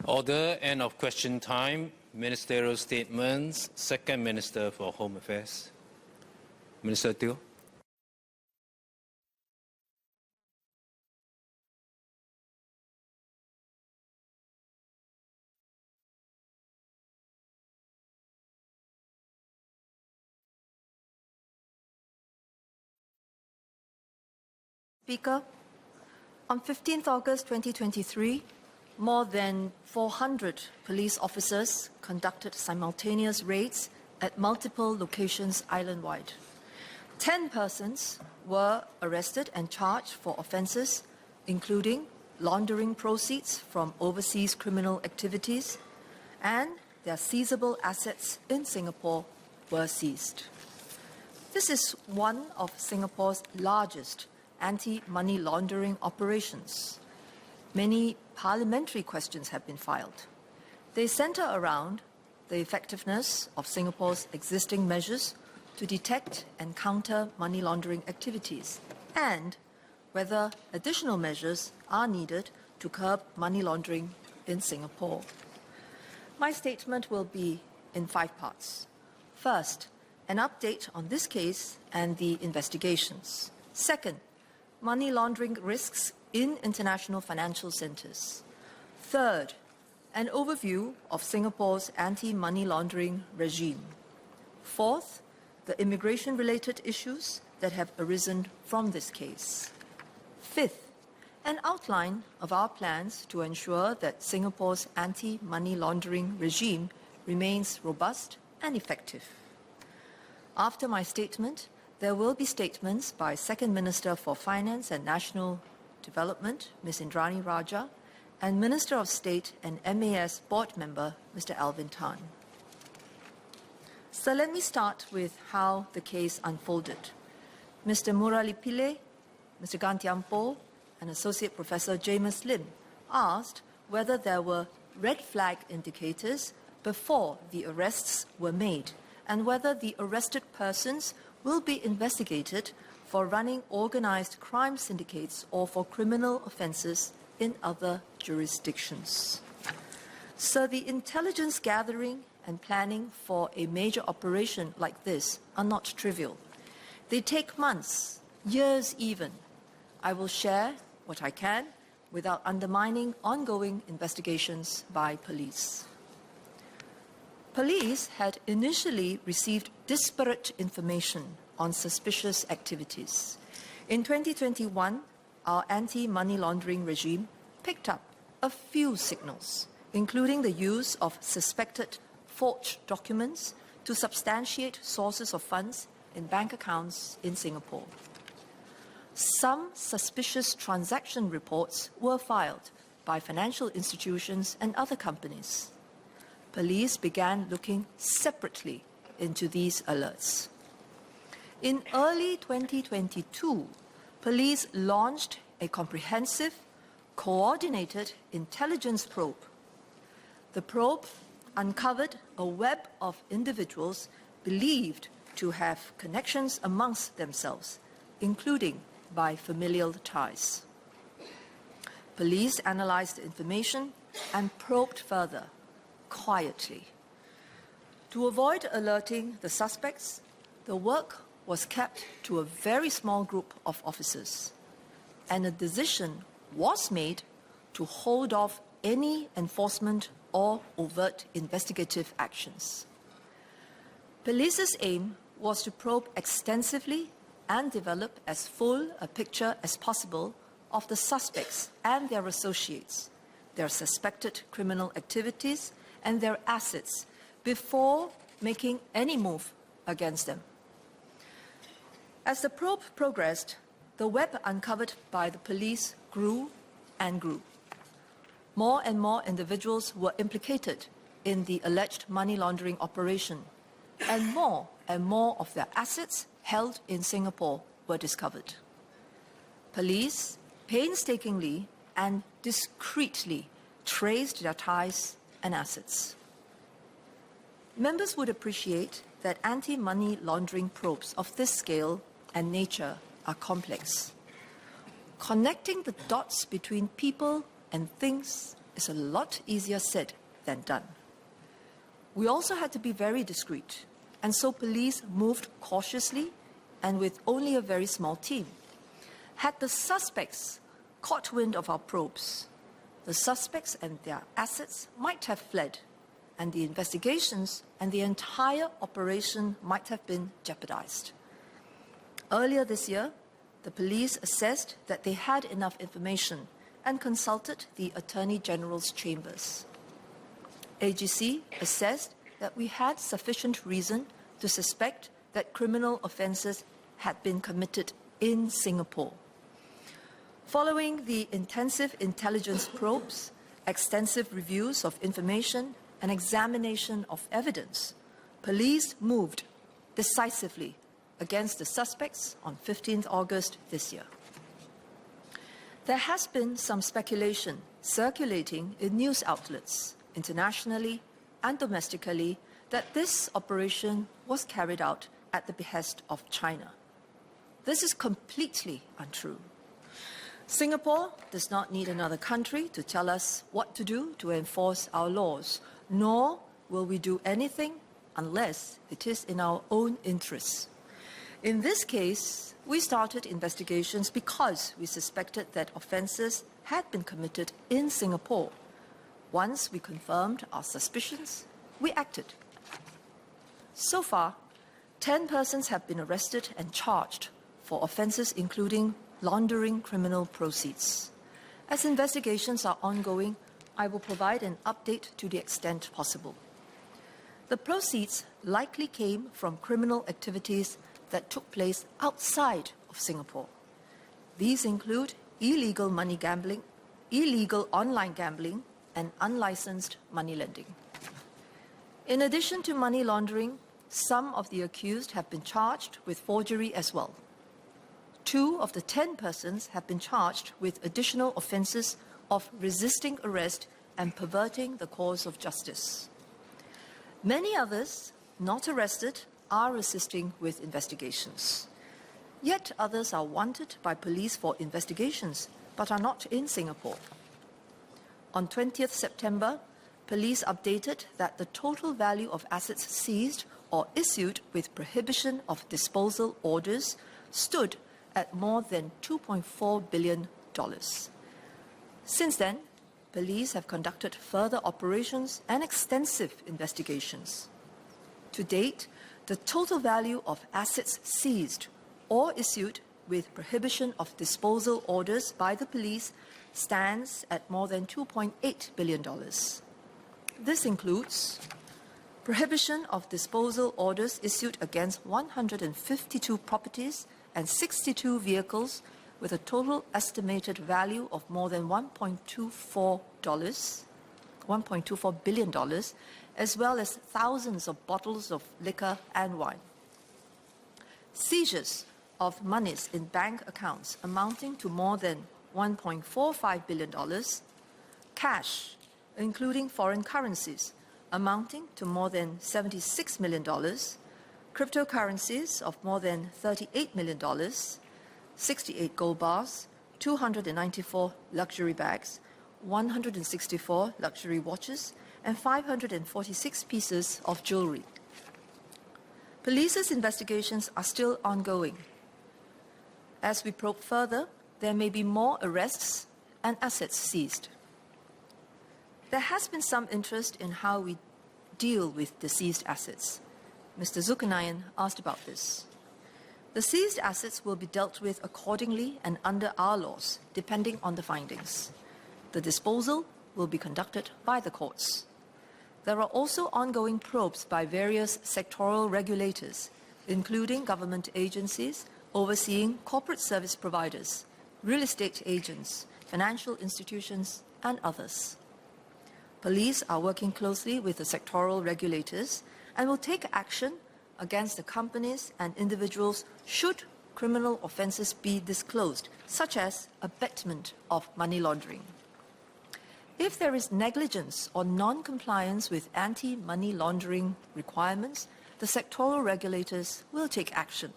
Order. End of question time. Ministerial statements. Second Minister for Home Affairs. Minister Teo. Speaker, on 15th August 2023, more than 400 police officers conducted simultaneous raids at multiple locations island-wide. 10 persons were arrested and charged for offences including laundering proceeds from overseas criminal activities, and their seizable assets in Singapore were seized. This is one of Singapore's largest anti-money laundering operations. Many parliamentary questions have been filed. They centre around the effectiveness of Singapore's existing measures to detect and counter money laundering activities, and whether additional measures are needed to curb money laundering in Singapore. My statement will be in 5 parts. First, an update on this case and the investigations. Second, money laundering risks in international financial centres. Third, an overview of Singapore's anti-money laundering regime. Fourth, the immigration-related issues that have arisen from this case. Fifth, an outline of our plans to ensure that Singapore's anti-money laundering regime remains robust and effective. After my statement, there will be statements by Second Minister for Finance and National Development, Ms. Indrani Raja, and Minister of State and MAS Board Member, Mr. Alvin Tan. So let me start with how the case unfolded. Mr. Murali Pillay, Mr. Gantiampo, and Associate Professor James Lim asked whether there were red flag indicators before the arrests were made, and whether the arrested persons will be investigated for running organised crime syndicates or for criminal offences in other jurisdictions. So the intelligence gathering and planning for a major operation like this are not trivial. They take months, years even. I will share what I can without undermining ongoing investigations by police. Police had initially received disparate information on suspicious activities. In 2021, our anti-money laundering regime picked up a few signals, including the use of suspected forged documents to substantiate sources of funds in bank accounts in Singapore. Some suspicious transaction reports were filed by financial institutions and other companies. Police began looking separately into these alerts. In early 2022, police launched a comprehensive, coordinated intelligence probe. The probe uncovered a web of individuals believed to have connections amongst themselves, including by familial ties. Police analysed the information and probed further, quietly. To avoid alerting the suspects, the work was kept to a very small group of officers, and a decision was made to hold off any enforcement or overt investigative actions. Police's aim was to probe extensively and develop as full a picture as possible of the suspects and their associates, their suspected criminal activities, and their assets before making any move against them. As the probe progressed, the web uncovered by the police grew and grew. More and more individuals were implicated in the alleged money laundering operation, and more of their assets held in Singapore were discovered. Police painstakingly and discreetly traced their ties and assets. Members would appreciate that anti-money laundering probes of this scale and nature are complex. Connecting the dots between people and things is a lot easier said than done. We also had to be very discreet, and so police moved cautiously and with only a very small team. Had the suspects caught wind of our probes, the suspects and their assets might have fled, and the investigations and the entire operation might have been jeopardized. Earlier this year, the police assessed that they had enough information and consulted the Attorney General's chambers. AGC assessed that we had sufficient reason to suspect that criminal offences had been committed in Singapore. Following the intensive intelligence probes, extensive reviews of information, and examination of evidence, police moved decisively against the suspects on 15th August this year. There has been some speculation circulating in news outlets, internationally and domestically, that this operation was carried out at the behest of China. This is completely untrue. Singapore does not need another country to tell us what to do to enforce our laws, nor will we do anything unless it is in our own interests. In this case, we started investigations because we suspected that offences had been committed in Singapore. Once we confirmed our suspicions, we acted. So far, 10 persons have been arrested and charged for offences including laundering criminal proceeds. As investigations are ongoing, I will provide an update to the extent possible. The proceeds likely came from criminal activities that took place outside of Singapore. These include illegal money gambling, illegal online gambling, and unlicensed money lending. In addition to money laundering, some of the accused have been charged with forgery as well. 2 of the 10 persons have been charged with additional offences of resisting arrest and perverting the cause of justice. Many others, not arrested, are assisting with investigations. Yet others are wanted by police for investigations, but are not in Singapore. On 20th September, police updated that the total value of assets seized or issued with prohibition of disposal orders stood at more than $2.4 billion. Since then, police have conducted further operations and extensive investigations. To date, the total value of assets seized or issued with prohibition of disposal orders by the police stands at more than $2.8 billion. This includes prohibition of disposal orders issued against 152 properties and 62 vehicles with a total estimated value of more than $1.24 billion, as well as thousands of bottles of liquor and wine. Seizures of monies in bank accounts amounting to more than $1.45 billion, cash, including foreign currencies, amounting to more than $76 million, cryptocurrencies of more than $38 million, 68 gold bars, 294 luxury bags, 164 luxury watches, and 546 pieces of jewelry. Police's investigations are still ongoing. As we probe further, there may be more arrests and assets seized. There has been some interest in how we deal with the seized assets. Mr. Zulkarnain asked about this. The seized assets will be dealt with accordingly and under our laws, depending on the findings. The disposal will be conducted by the courts. There are also ongoing probes by various sectoral regulators, including government agencies overseeing corporate service providers, real estate agents, financial institutions, and others. Police are working closely with the sectoral regulators and will take action against the companies and individuals should criminal offences be disclosed, such as abetment of money laundering. If there is negligence or non-compliance with anti-money laundering requirements, the sectoral regulators will take action.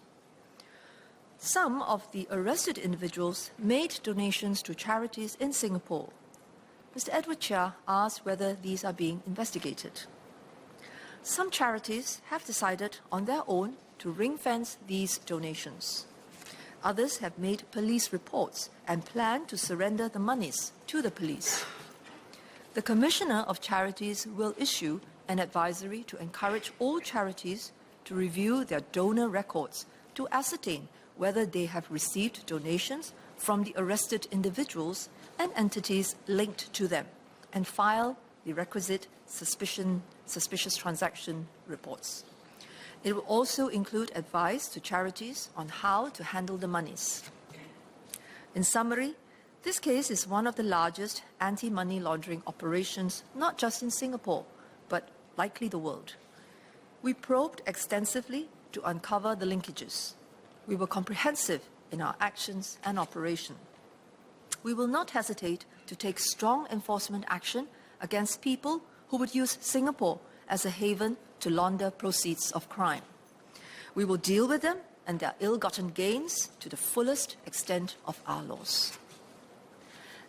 Some of the arrested individuals made donations to charities in Singapore. Mr. Edward Chia asked whether these are being investigated. Some charities have decided on their own to ring-fence these donations. Others have made police reports and plan to surrender the monies to the police. The Commissioner of Charities will issue an advisory to encourage all charities to review their donor records to ascertain whether they have received donations from the arrested individuals and entities linked to them, and file the requisite suspicious transaction reports. It will also include advice to charities on how to handle the monies. In summary, this case is one of the largest anti-money laundering operations, not just in Singapore, but likely the world. We probed extensively to uncover the linkages. We were comprehensive in our actions and operation. We will not hesitate to take strong enforcement action against people who would use Singapore as a haven to launder proceeds of crime. We will deal with them and their ill-gotten gains to the fullest extent of our laws.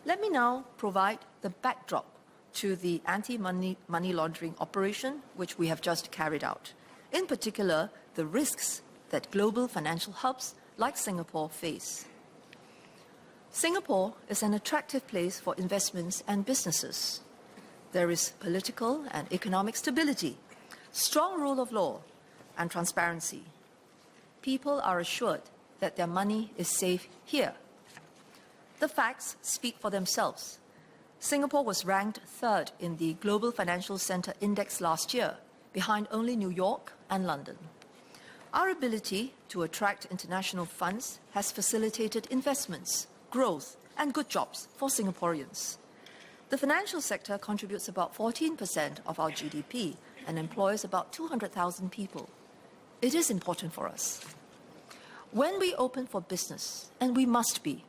Let me now provide the backdrop to the anti-money laundering operation which we have just carried out. In particular, the risks that global financial hubs like Singapore face. Singapore is an attractive place for investments and businesses. There is political and economic stability, strong rule of law, and transparency. People are assured that their money is safe here. The facts speak for themselves. Singapore was ranked third in the Global Financial Centre Index last year, behind only New York and London. Our ability to attract international funds has facilitated investments, growth, and good jobs for Singaporeans. The financial sector contributes about 14% of our GDP and employs about 200,000 people. It is important for us. When we open for business, and we must be,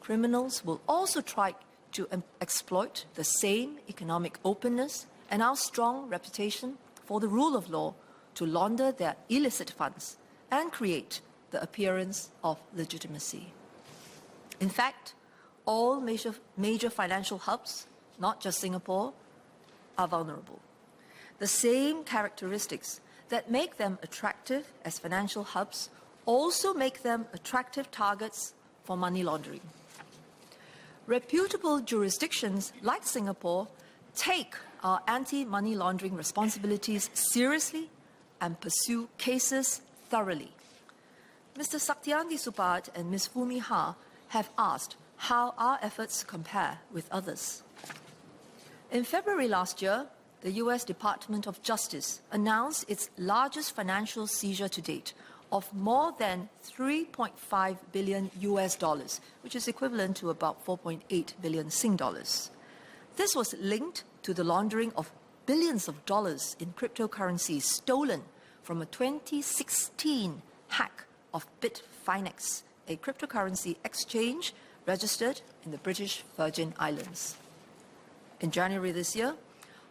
criminals will also try to exploit the same economic openness and our strong reputation for the rule of law to launder their illicit funds and create the appearance of legitimacy. In fact, all major financial hubs, not just Singapore, are vulnerable. The same characteristics that make them attractive as financial hubs also make them attractive targets for money laundering. Reputable jurisdictions like Singapore take our anti-money laundering responsibilities seriously and pursue cases thoroughly. Mr. Saktiandi Supaat and Ms. Fumi Ha have asked how our efforts compare with others. In February last year, the US Department of Justice announced its largest financial seizure to date of more than 3.5 billion US dollars, which is equivalent to about 4.8 billion Sing dollars. This was linked to the laundering of billions of dollars in cryptocurrencies stolen from a 2016 hack of Bitfinex, a cryptocurrency exchange registered in the British Virgin Islands. In January this year,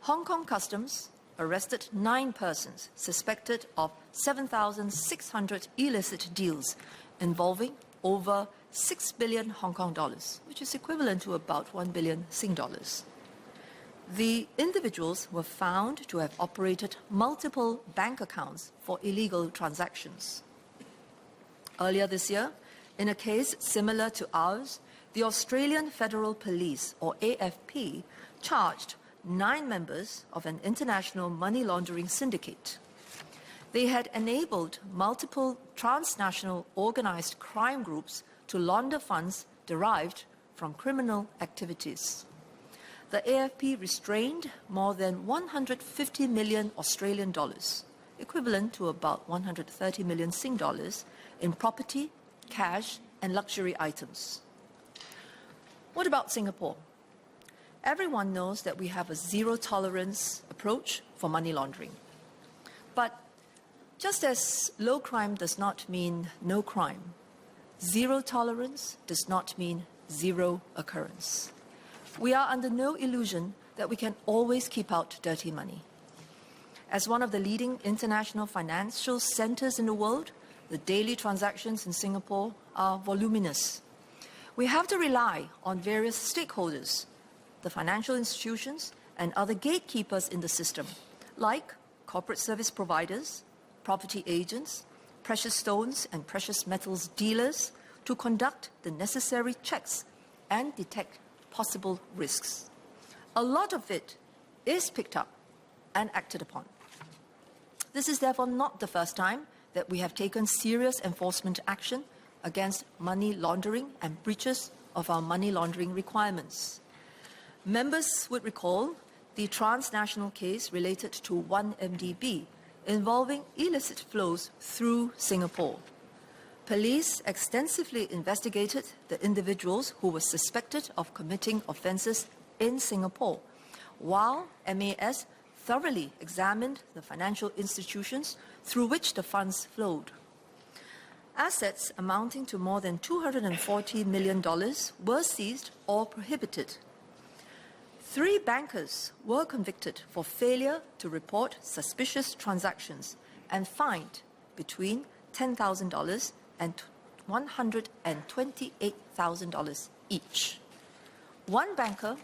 Hong Kong Customs arrested 9 persons suspected of 7,600 illicit deals involving over 6 billion Hong Kong dollars, which is equivalent to about 1 billion Sing dollars. The individuals were found to have operated multiple bank accounts for illegal transactions. Earlier this year, in a case similar to ours, the Australian Federal Police, or AFP, charged 9 members of an international money laundering syndicate. They had enabled multiple transnational organized crime groups to launder funds derived from criminal activities. The AFP restrained more than 150 million Australian dollars, equivalent to about 130 million Sing dollars, in property, cash, and luxury items. What about Singapore? Everyone knows that we have a zero-tolerance approach for money laundering. But just as low crime does not mean no crime, zero tolerance does not mean zero occurrence. We are under no illusion that we can always keep out dirty money. As one of the leading international financial centers in the world, the daily transactions in Singapore are voluminous. We have to rely on various stakeholders the financial institutions and other gatekeepers in the system, like corporate service providers, property agents, precious stones and precious metals dealers, to conduct the necessary checks and detect possible risks. A lot of it is picked up and acted upon. This is therefore not the first time that we have taken serious enforcement action against money laundering and breaches of our money laundering requirements. Members would recall the transnational case related to 1MDB involving illicit flows through Singapore. Police extensively investigated the individuals who were suspected of committing offences in Singapore, while MAS thoroughly examined the financial institutions through which the funds flowed. Assets amounting to more than $240 million were seized or prohibited. 3 bankers were convicted for failure to report suspicious transactions and fined between $10,000 and $128,000 each. One banker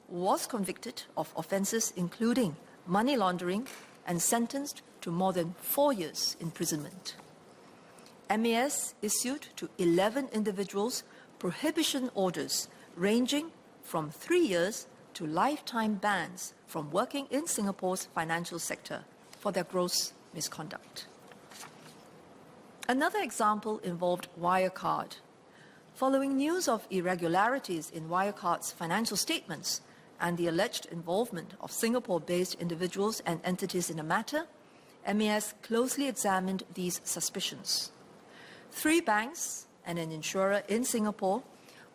was convicted of offences including money laundering and sentenced to more than 4 years imprisonment. MAS issued to 11 individuals prohibition orders ranging from 3 years to lifetime bans from working in Singapore's financial sector for their gross misconduct. Another example involved Wirecard. Following news of irregularities in Wirecard's financial statements and the alleged involvement of Singapore-based individuals and entities in the matter, MAS closely examined these suspicions. 3 banks and an insurer in Singapore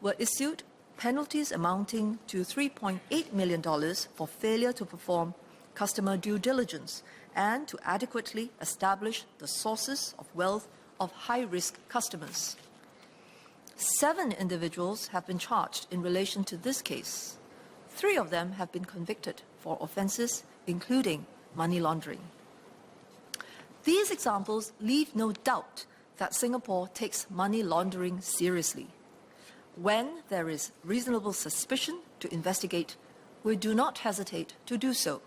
were issued penalties amounting to $3.8 million for failure to perform customer due diligence and to adequately establish the sources of wealth of high-risk customers. 7 individuals have been charged in relation to this case. 3 of them have been convicted for offences including money laundering. These examples leave no doubt that Singapore takes money laundering seriously. When there is reasonable suspicion to investigate, we do not hesitate to do so.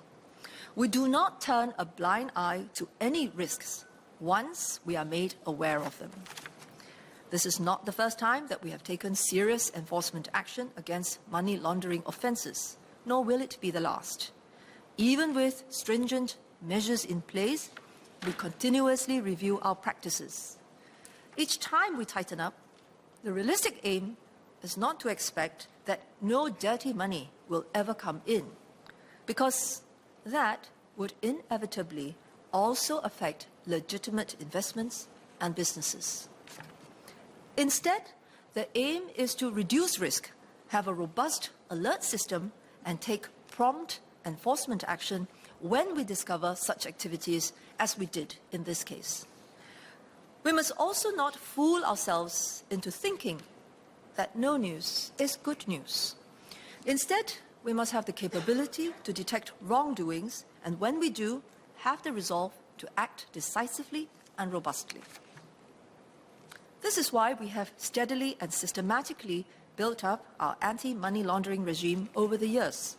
We do not turn a blind eye to any risks once we are made aware of them. This is not the first time that we have taken serious enforcement action against money laundering offences, nor will it be the last. Even with stringent measures in place, we continuously review our practices. Each time we tighten up, the realistic aim is not to expect that no dirty money will ever come in, because that would inevitably also affect legitimate investments and businesses. Instead, the aim is to reduce risk, have a robust alert system, and take prompt enforcement action when we discover such activities as we did in this case. We must also not fool ourselves into thinking that no news is good news. Instead, we must have the capability to detect wrongdoings, and when we do, have the resolve to act decisively and robustly. This is why we have steadily and systematically built up our anti-money laundering regime over the years.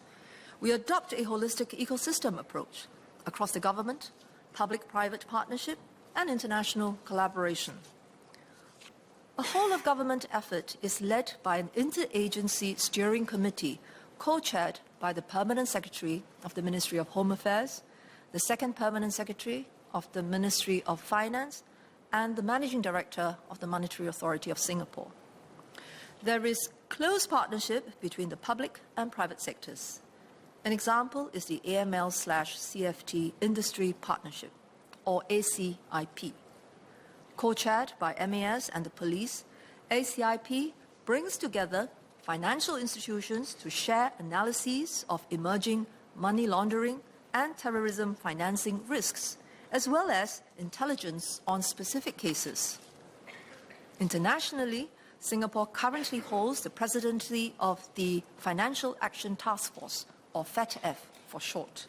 We adopt a holistic ecosystem approach across the government, public-private partnership, and international collaboration. A whole-of-government effort is led by an interagency steering committee co-chaired by the Permanent Secretary of the Ministry of Home Affairs, the Second Permanent Secretary of the Ministry of Finance, and the Managing Director of the Monetary Authority of Singapore. There is close partnership between the public and private sectors. An example is the AML/CFT Industry Partnership, or ACIP. Co-chaired by MAS and the police, ACIP brings together financial institutions to share analyses of emerging money laundering and terrorism financing risks, as well as intelligence on specific cases. Internationally, Singapore currently holds the presidency of the Financial Action Task Force, or FATF for short.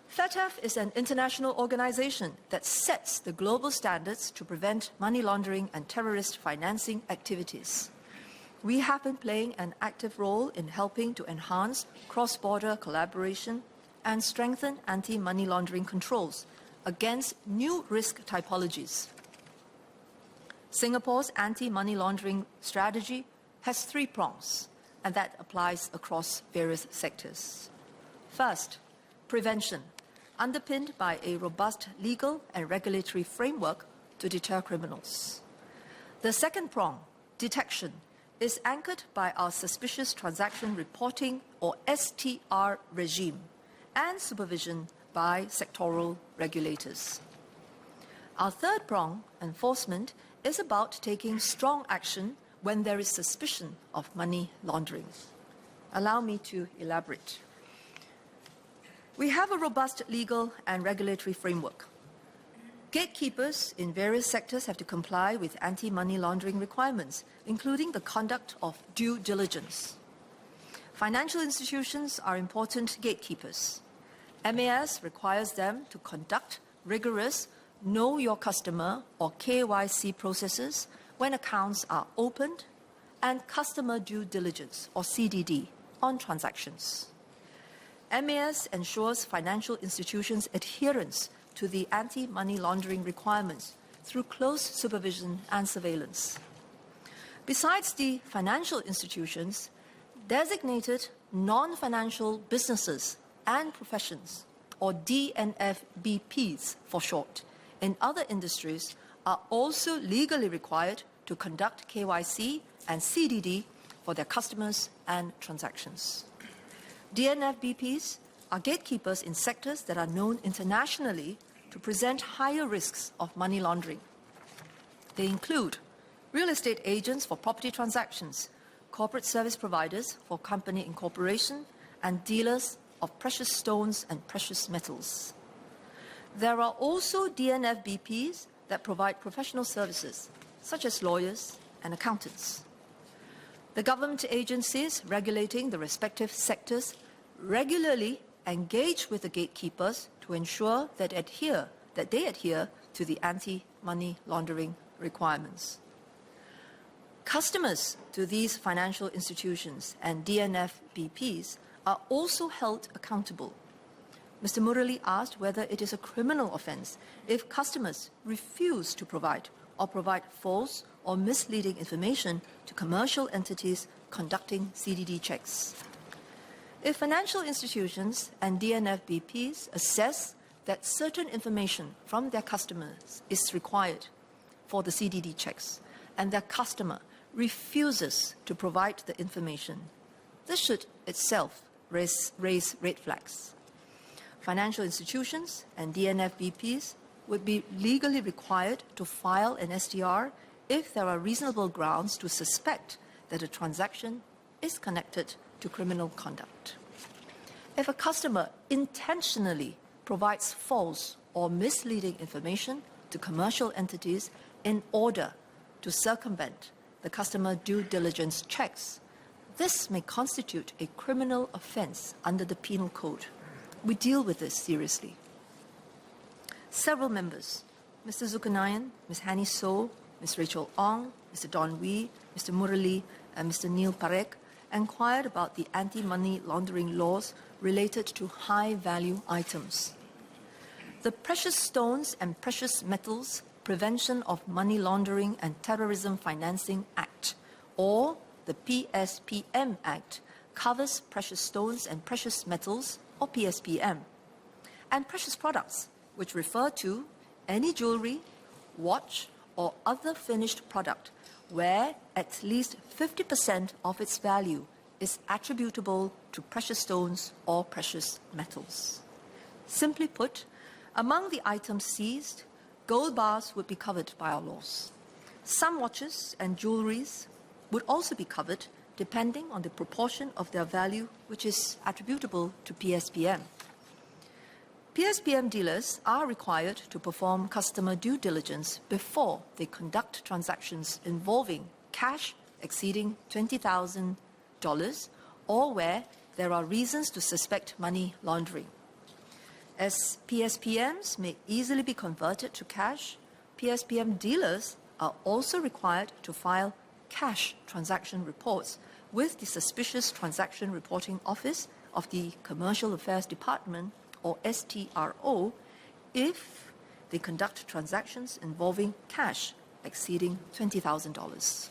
FATF is an international organization that sets the global standards to prevent money laundering and terrorist financing activities. We have been playing an active role in helping to enhance cross-border collaboration and strengthen anti-money laundering controls against new risk typologies. Singapore's anti-money laundering strategy has 3 prongs, and that applies across various sectors. First, prevention, underpinned by a robust legal and regulatory framework to deter criminals. The second prong, detection, is anchored by our suspicious transaction reporting or STR regime and supervision by sectoral regulators. Our third prong, enforcement, is about taking strong action when there is suspicion of money laundering. Allow me to elaborate. We have a robust legal and regulatory framework. Gatekeepers in various sectors have to comply with anti-money laundering requirements, including the conduct of due diligence. Financial institutions are important gatekeepers. MAS requires them to conduct rigorous Know Your Customer or KYC processes when accounts are opened, and customer due diligence or CDD on transactions. MAS ensures financial institutions' adherence to the anti-money laundering requirements through close supervision and surveillance. Besides the financial institutions, designated non-financial businesses and professions, or DNFBPs for short, in other industries are also legally required to conduct KYC and CDD for their customers and transactions. DNFBPs are gatekeepers in sectors that are known internationally to present higher risks of money laundering. They include real estate agents for property transactions, corporate service providers for company incorporation, and dealers of precious stones and precious metals. There are also DNFBPs that provide professional services, such as lawyers and accountants. The government agencies regulating the respective sectors regularly engage with the gatekeepers to ensure that they adhere to the anti-money laundering requirements. Customers to these financial institutions and DNFBPs are also held accountable. Mr. Murali asked whether it is a criminal offence if customers refuse to provide or provide false or misleading information to commercial entities conducting CDD checks. If financial institutions and DNFBPs assess that certain information from their customers is required for the CDD checks and their customer refuses to provide the information, this should itself raise red flags. Financial institutions and DNFBPs would be legally required to file an STR if there are reasonable grounds to suspect that a transaction is connected to criminal conduct. If a customer intentionally provides false or misleading information to commercial entities in order to circumvent the customer due diligence checks, this may constitute a criminal offence under the Penal Code. We deal with this seriously. Several members, Mr. Zulkarnain, Ms. Hanny So, Ms. Rachel Ong, Mr. Don Wee, Mr. Murali, and Mr. Neil Parekh, inquired about the anti-money laundering laws related to high-value items. The Precious Stones and Precious Metals Prevention of Money Laundering and Terrorism Financing Act, or the PSPM Act, covers precious stones and precious metals, or PSPM, and precious products, which refer to any jewelry, watch, or other finished product where at least 50% of its value is attributable to precious stones or precious metals. Simply put, among the items seized, gold bars would be covered by our laws. Some watches and jewelries would also be covered depending on the proportion of their value which is attributable to PSPM. PSPM dealers are required to perform customer due diligence before they conduct transactions involving cash exceeding $20,000 or where there are reasons to suspect money laundering. As PSPMs may easily be converted to cash, PSPM dealers are also required to file cash transaction reports with the Suspicious Transaction Reporting Office of the Commercial Affairs Department, or STRO, if they conduct transactions involving cash exceeding $20,000.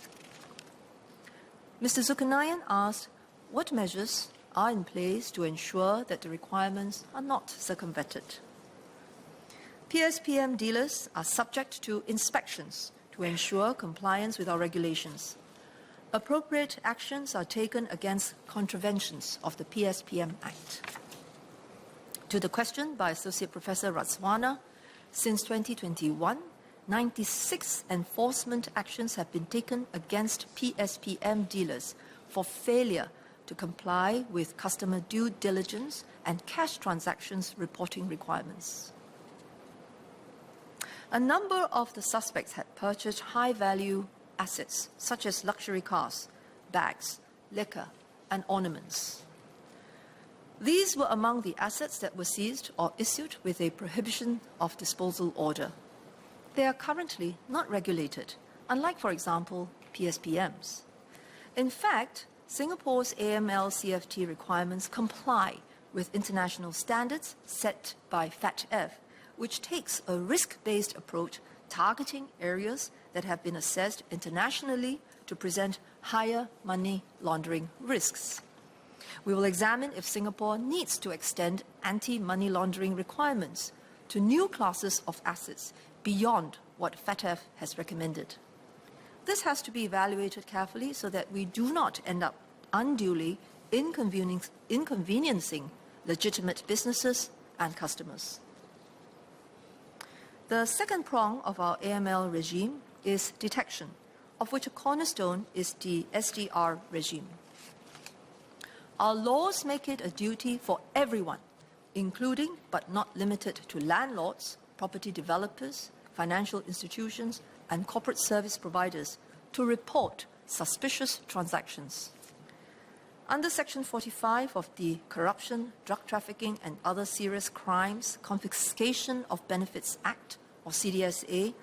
Mr. Zulkarnain asked what measures are in place to ensure that the requirements are not circumvented. PSPM dealers are subject to inspections to ensure compliance with our regulations. Appropriate actions are taken against contraventions of the PSPM Act. To the question by Associate Professor Ratswana, since 2021, 96 enforcement actions have been taken against PSPM dealers for failure to comply with customer due diligence and cash transactions reporting requirements. A number of the suspects had purchased high-value assets, such as luxury cars, bags, liquor, and ornaments. These were among the assets that were seized or issued with a prohibition of disposal order. They are currently not regulated, unlike, for example, PSPMs. In fact, Singapore's AML CFT requirements comply with international standards set by FATF, which takes a risk-based approach targeting areas that have been assessed internationally to present higher money laundering risks. We will examine if Singapore needs to extend anti-money laundering requirements to new classes of assets beyond what FATF has recommended. This has to be evaluated carefully so that we do not end up unduly inconveniencing legitimate businesses and customers. The second prong of our AML regime is detection, of which a cornerstone is the SDR regime. Our laws make it a duty for everyone, including but not limited to landlords, property developers, financial institutions, and corporate service providers, to report suspicious transactions. Under Section 45 of the Corruption, Drug Trafficking and Other Serious Crimes Confiscation of Benefits Act, or CDSA,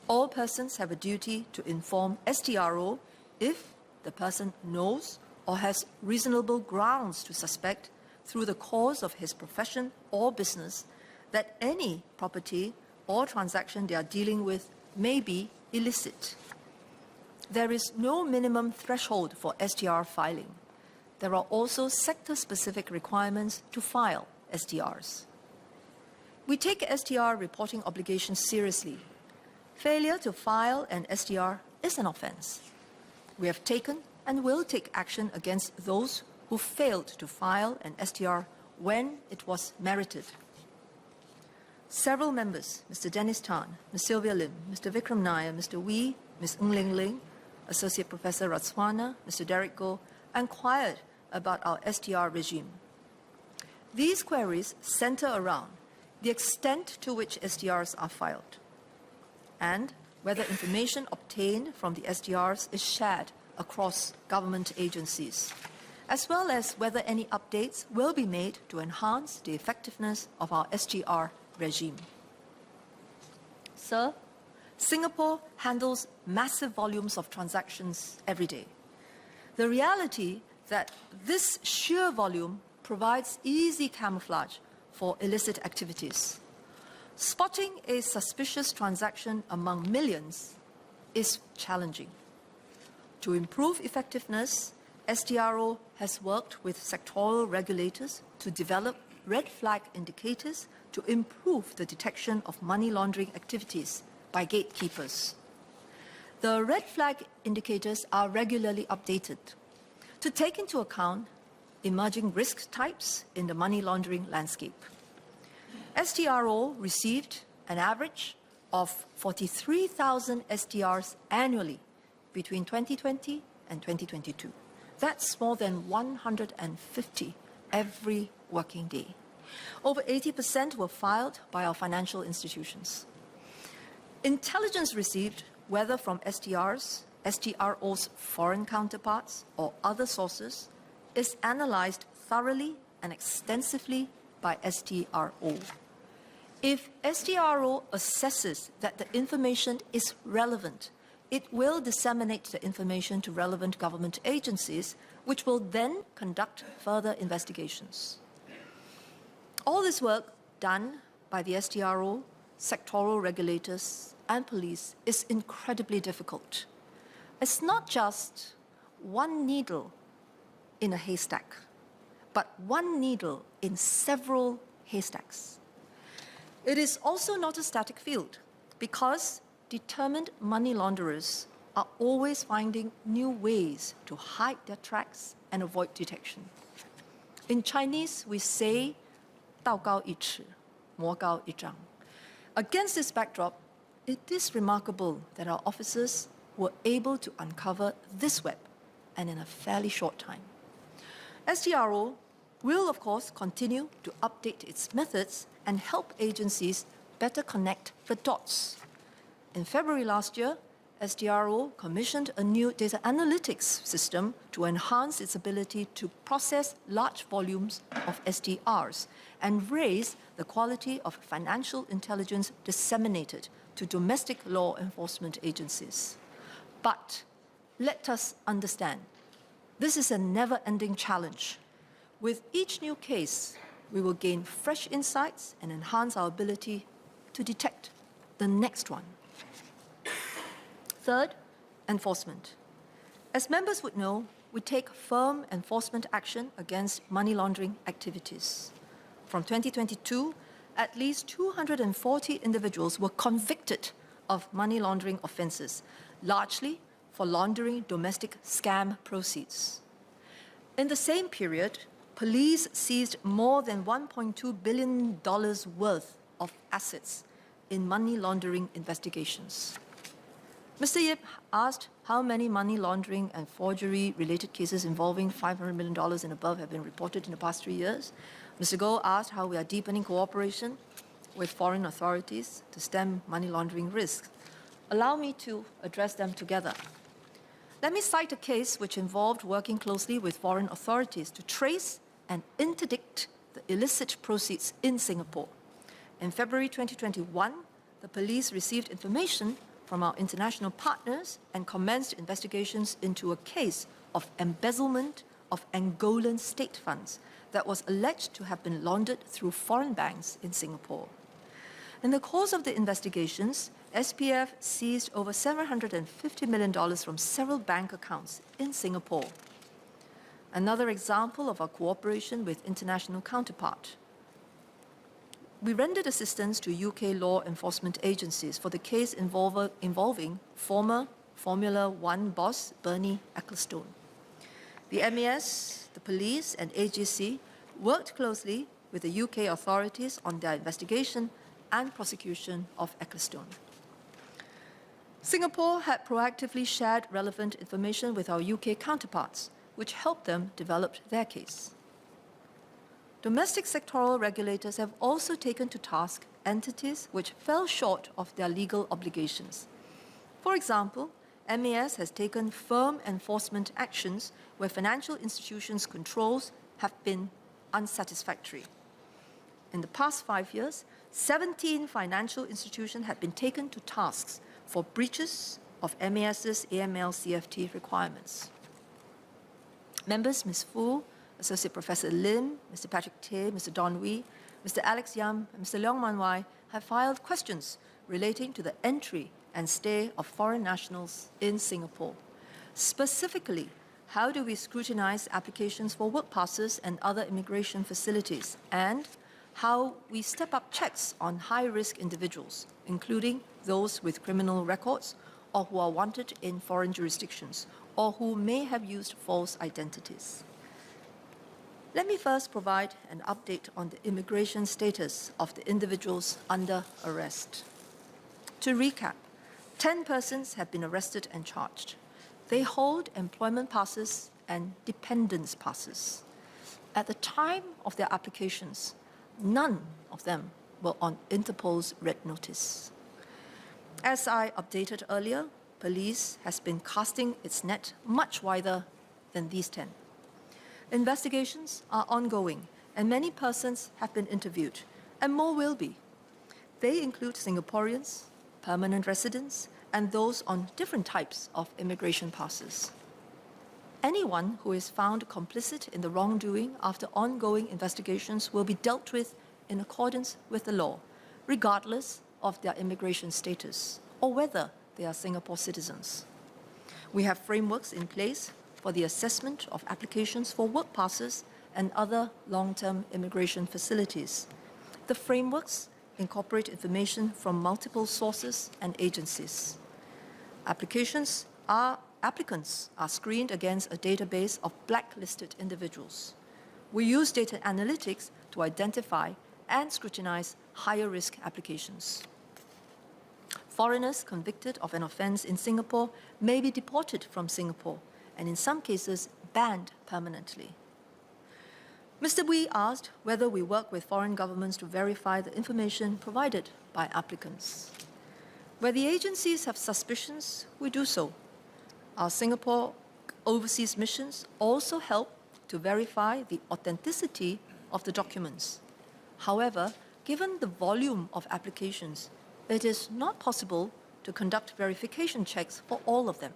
all persons have a duty to inform STRO if the person knows or has reasonable grounds to suspect through the course of his profession or business that any property or transaction they are dealing with may be illicit. There is no minimum threshold for STR filing. There are also sector-specific requirements to file STRs. We take STR reporting obligations seriously. Failure to file an STR is an offense. We have taken and will take action against those who failed to file an STR when it was merited. Several members, Mr. Dennis Tan, Ms. Sylvia Lim, Mr. Vikram Nair, Mr. Wee, Ms. Ng Ling Ling, Associate Professor Ratswana, Mr. Derek Goh, inquired about our STR regime. These queries center around the extent to which STRs are filed and whether information obtained from the STRs is shared across government agencies, as well as whether any updates will be made to enhance the effectiveness of our STR regime. Sir, Singapore handles massive volumes of transactions every day. The reality that this sheer volume provides easy camouflage for illicit activities. Spotting a suspicious transaction among millions is challenging. To improve effectiveness, STRO has worked with sectoral regulators to develop red flag indicators to improve the detection of money laundering activities by gatekeepers. The red flag indicators are regularly updated to take into account emerging risk types in the money laundering landscape. STRO received an average of 43,000 STRs annually between 2020 and 2022. That's more than 150 every working day. Over 80% were filed by our financial institutions. Intelligence received, whether from STRs, STRO's foreign counterparts, or other sources, is analyzed thoroughly and extensively by STRO. If STRO assesses that the information is relevant It will disseminate the information to relevant government agencies, which will then conduct further investigations. All this work done by the STRO, sectoral regulators, and police is incredibly difficult. It's not just one needle in a haystack, but one needle in several haystacks. It is also not a static field because determined money launderers are always finding new ways to hide their tracks and avoid detection. In Chinese, we say, 道高一尺，魔高一丈. Against this backdrop, it is remarkable that our officers were able to uncover this web, and in a fairly short time. STRO will, of course, continue to update its methods and help agencies better connect the dots. In February last year, STRO commissioned a new data analytics system to enhance its ability to process large volumes of SDRs and raise the quality of financial intelligence disseminated to domestic law enforcement agencies. But let us understand, this is a never-ending challenge. With each new case, we will gain fresh insights and enhance our ability to detect the next one. Third, enforcement. As members would know, we take firm enforcement action against money laundering activities. From 2022, at least 240 individuals were convicted of money laundering offenses, largely for laundering domestic scam proceeds. In the same period, police seized more than $1.2 billion worth of assets in money laundering investigations. Mr. Yip asked how many money laundering and forgery-related cases involving $500 million and above have been reported in the past 3 years. Mr. Goh asked how we are deepening cooperation with foreign authorities to stem money laundering risks. Allow me to address them together. Let me cite a case which involved working closely with foreign authorities to trace and interdict the illicit proceeds in Singapore. In February 2021, the police received information from our international partners and commenced investigations into a case of embezzlement of Angolan state funds that was alleged to have been laundered through foreign banks in Singapore. In the course of the investigations, SPF seized over $750 million from several bank accounts in Singapore. Another example of our cooperation with international counterpart. We rendered assistance to UK law enforcement agencies for the case involving former Formula One boss Bernie Ecclestone. The MAS, the police, and AGC worked closely with the UK authorities on their investigation and prosecution of Ecclestone. Singapore had proactively shared relevant information with our UK counterparts, which helped them develop their case. Domestic sectoral regulators have also taken to task entities which fell short of their legal obligations. For example, MAS has taken firm enforcement actions where financial institutions' controls have been unsatisfactory. In the past 5 years, 17 financial institutions have been taken to tasks for breaches of MAS's AML-CFT requirements. Members Ms. Fu, Associate Professor Lim, Mr. Patrick Tay, Mr. Don Wee, Mr. Alex Yam, and Mr. Leong Man Wai have filed questions relating to the entry and stay of foreign nationals in Singapore. Specifically, how do we scrutinize applications for work passes and other immigration facilities, and how we step up checks on high-risk individuals, including those with criminal records or who are wanted in foreign jurisdictions or who may have used false identities. Let me first provide an update on the immigration status of the individuals under arrest. To recap, 10 persons have been arrested and charged. They hold employment passes and dependence passes. At the time of their applications, none of them were on Interpol's red notice. As I updated earlier, police has been casting its net much wider than these 10. Investigations are ongoing, and many persons have been interviewed, and more will be. They include Singaporeans, permanent residents, and those on different types of immigration passes. Anyone who is found complicit in the wrongdoing after ongoing investigations will be dealt with in accordance with the law, regardless of their immigration status or whether they are Singapore citizens. We have frameworks in place for the assessment of applications for work passes and other long-term immigration facilities. The frameworks incorporate information from multiple sources and agencies. Applicants are screened against a database of blacklisted individuals. We use data analytics to identify and scrutinize higher-risk applications. Foreigners convicted of an offence in Singapore may be deported from Singapore and in some cases banned permanently. Mr. Wee asked whether we work with foreign governments to verify the information provided by applicants. Where the agencies have suspicions, we do so. Our Singapore overseas missions also help to verify the authenticity of the documents. However, given the volume of applications, it is not possible to conduct verification checks for all of them.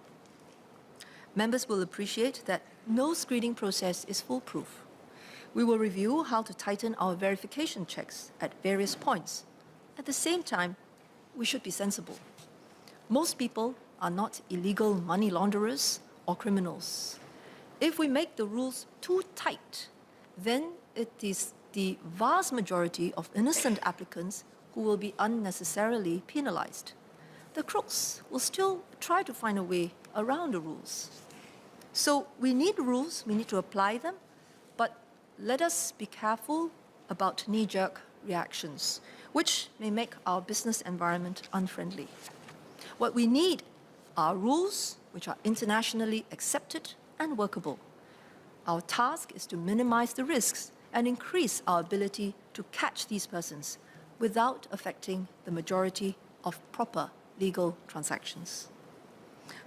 Members will appreciate that no screening process is foolproof. We will review how to tighten our verification checks at various points. At the same time, we should be sensible. Most people are not illegal money launderers or criminals. If we make the rules too tight, then it is the vast majority of innocent applicants who will be unnecessarily penalized. The crooks will still try to find a way around the rules. So we need rules, we need to apply them, but let us be careful about knee-jerk reactions, which may make our business environment unfriendly. What we need are rules which are internationally accepted and workable. Our task is to minimize the risks and increase our ability to catch these persons without affecting the majority of proper legal transactions.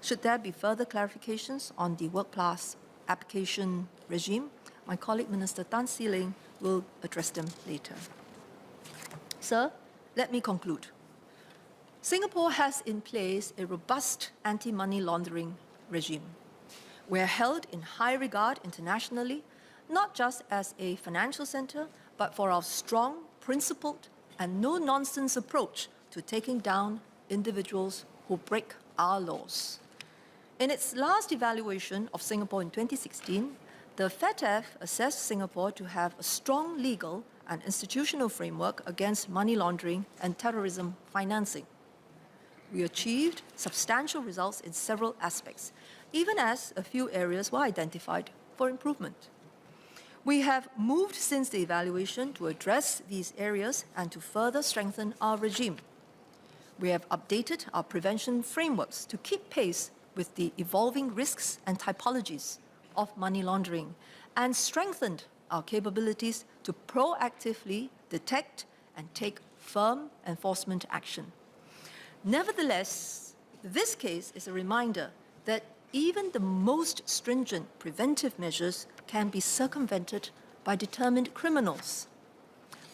Should there be further clarifications on the work pass application regime, my colleague Minister Tan See Leng will address them later. Sir, let me conclude. Singapore has in place a robust anti-money laundering regime. We are held in high regard internationally, not just as a financial centre, but for our strong, principled, and no-nonsense approach to taking down individuals who break our laws. In its last evaluation of Singapore in 2016, the FATF assessed Singapore to have a strong legal and institutional framework against money laundering and terrorism financing. We achieved substantial results in several aspects, even as a few areas were identified for improvement. We have moved since the evaluation to address these areas and to further strengthen our regime. We have updated our prevention frameworks to keep pace with the evolving risks and typologies of money laundering and strengthened our capabilities to proactively detect and take firm enforcement action. Nevertheless, this case is a reminder that even the most stringent preventive measures can be circumvented by determined criminals.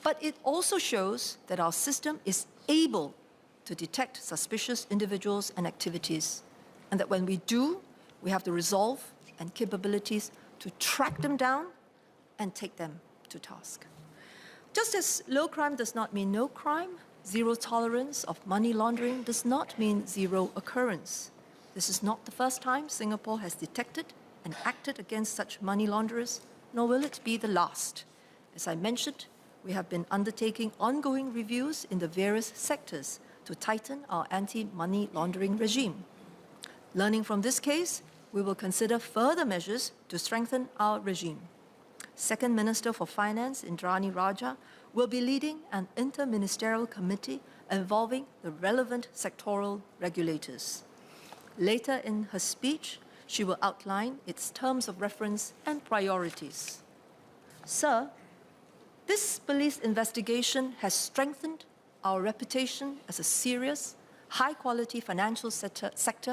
But it also shows that our system is able to detect suspicious individuals and activities, and that when we do, we have the resolve and capabilities to track them down and take them to task. Just as low crime does not mean no crime, zero tolerance of money laundering does not mean zero occurrence. This is not the first time Singapore has detected and acted against such money launderers, nor will it be the last. As I mentioned, we have been undertaking ongoing reviews in the various sectors to tighten our anti-money laundering regime. Learning from this case, we will consider further measures to strengthen our regime. Second Minister for Finance, Indrani Raja, will be leading an interministerial committee involving the relevant sectoral regulators. Later in her speech, she will outline its terms of reference and priorities. Sir, this police investigation has strengthened our reputation as a serious, high-quality financial center,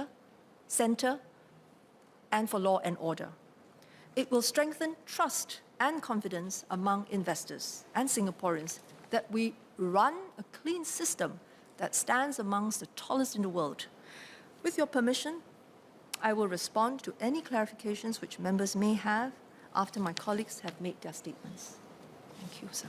and for law and order. It will strengthen trust and confidence among investors and Singaporeans that we run a clean system that stands amongst the tallest in the world. With your permission, I will respond to any clarifications which members may have after my colleagues have made their statements. Thank you, sir.